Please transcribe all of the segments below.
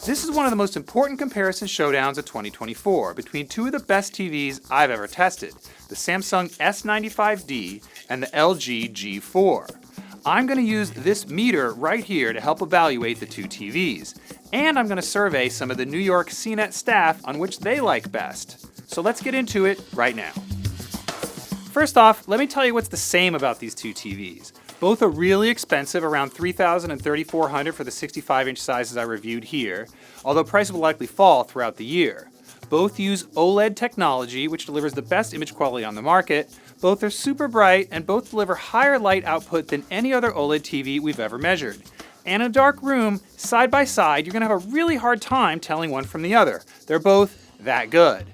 This is one of the most important comparison showdowns of 2024 between two of the best TVs I've ever tested, the Samsung S95D and the LG G4. I'm going to use this meter right here to help evaluate the two TVs, and I'm going to survey some of the New York CNET staff on which they like best. So let's get into it right now. First off, let me tell you what's the same about these two TVs. Both are really expensive, around $3,000 and $3,400 for the 65-inch sizes I reviewed here, although prices will likely fall throughout the year. Both use OLED technology, which delivers the best image quality on the market. Both are super bright, and both deliver higher light output than any other OLED TV we've ever measured. And in a dark room, side by side, you're going to have a really hard time telling one from the other. They're both that good.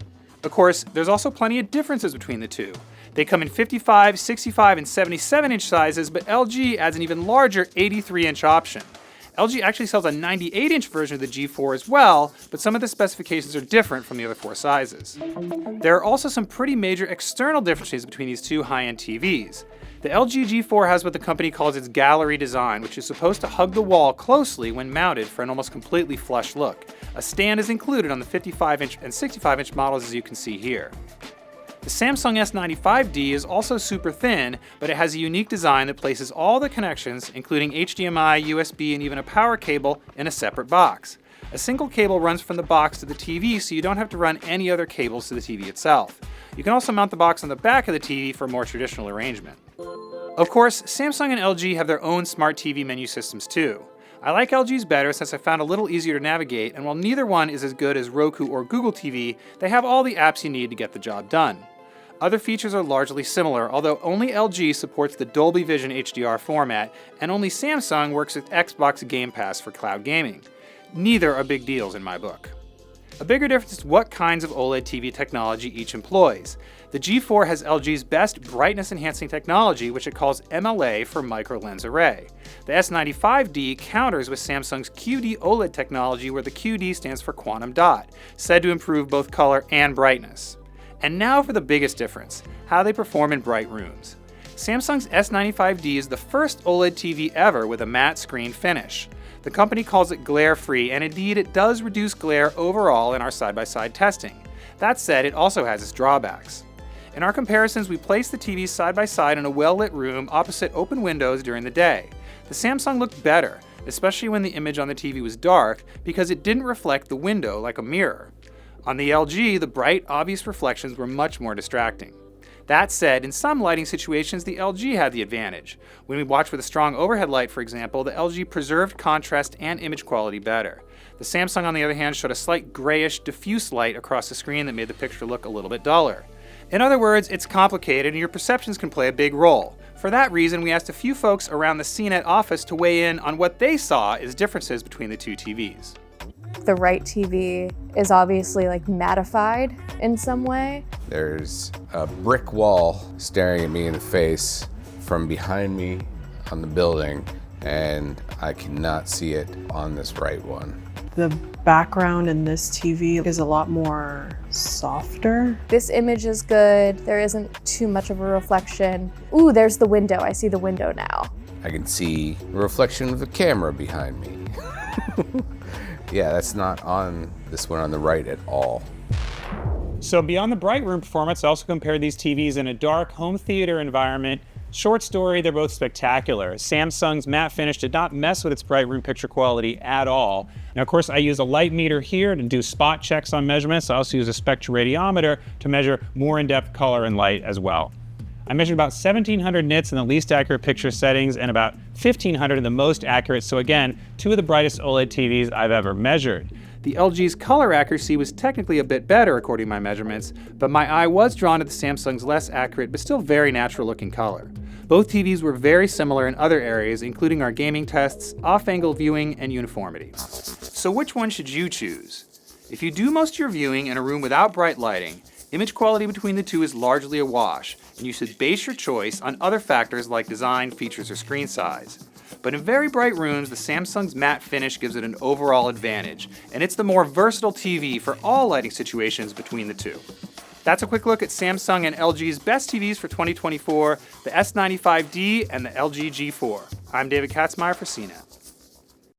Of course, there's also plenty of differences between the two. They come in 55, 65, and 77-inch sizes, but LG adds an even larger 83-inch option. LG actually sells a 98-inch version of the G4 as well, but some of the specifications are different from the other four sizes. There are also some pretty major external differences between these two high-end TVs. The LG G4 has what the company calls its gallery design, which is supposed to hug the wall closely when mounted for an almost completely flush look. A stand is included on the 55-inch and 65-inch models, as you can see here. The Samsung S95D is also super thin, but it has a unique design that places all the connections, including HDMI, USB, and even a power cable, in a separate box. A single cable runs from the box to the TV, so you don't have to run any other cables to the TV itself. You can also mount the box on the back of the TV for a more traditional arrangement. Of course, Samsung and LG have their own smart TV menu systems too. I like LG's better since I found it a little easier to navigate, and while neither one is as good as Roku or Google TV, they have all the apps you need to get the job done. Other features are largely similar, although only LG supports the Dolby Vision HDR format, and only Samsung works with Xbox Game Pass for cloud gaming. Neither are big deals in my book. A bigger difference is what kinds of OLED TV technology each employs. The G4 has LG's best brightness-enhancing technology, which it calls MLA for micro lens array. The S95D counters with Samsung's QD OLED technology, where the QD stands for quantum dot, said to improve both color and brightness. And now for the biggest difference, how they perform in bright rooms. Samsung's S95D is the first OLED TV ever with a matte screen finish. The company calls it glare-free, and indeed it does reduce glare overall in our side-by-side testing. That said, it also has its drawbacks. In our comparisons, we placed the TVs side by side in a well-lit room opposite open windows during the day. The Samsung looked better, especially when the image on the TV was dark, because it didn't reflect the window like a mirror. On the LG, the bright, obvious reflections were much more distracting. That said, in some lighting situations, the LG had the advantage. When we watched with a strong overhead light, for example, the LG preserved contrast and image quality better. The Samsung, on the other hand, showed a slight grayish, diffuse light across the screen that made the picture look a little bit duller. In other words, it's complicated and your perceptions can play a big role. For that reason, we asked a few folks around the CNET office to weigh in on what they saw as differences between the two TVs. The right TV is obviously mattified in some way. There's a brick wall staring at me in the face from behind me on the building, and I cannot see it on this right one. The background in this TV is a lot more softer. This image is good. There isn't too much of a reflection. Ooh, there's the window. I see the window now. I can see the reflection of the camera behind me. Yeah, that's not on this one on the right at all. So beyond the bright room performance, I also compared these TVs in a dark home theater environment. Short story, they're both spectacular. Samsung's matte finish did not mess with its bright room picture quality at all. Now, of course, I use a light meter here to do spot checks on measurements. I also use a spectroradiometer to measure more in-depth color and light as well. I measured about 1,700 nits in the least accurate picture settings and about 1,500 in the most accurate, so again, two of the brightest OLED TVs I've ever measured. The LG's color accuracy was technically a bit better according to my measurements, but my eye was drawn to the Samsung's less accurate but still very natural looking color. Both TVs were very similar in other areas, including our gaming tests, off-angle viewing, and uniformity. So which one should you choose? If you do most of your viewing in a room without bright lighting, image quality between the two is largely a wash, and you should base your choice on other factors like design, features, or screen size. But in very bright rooms, the Samsung's matte finish gives it an overall advantage, and it's the more versatile TV for all lighting situations between the two. That's a quick look at Samsung and LG's best TVs for 2024, the S95D and the LG G4. I'm David Katzmeyer for CNET.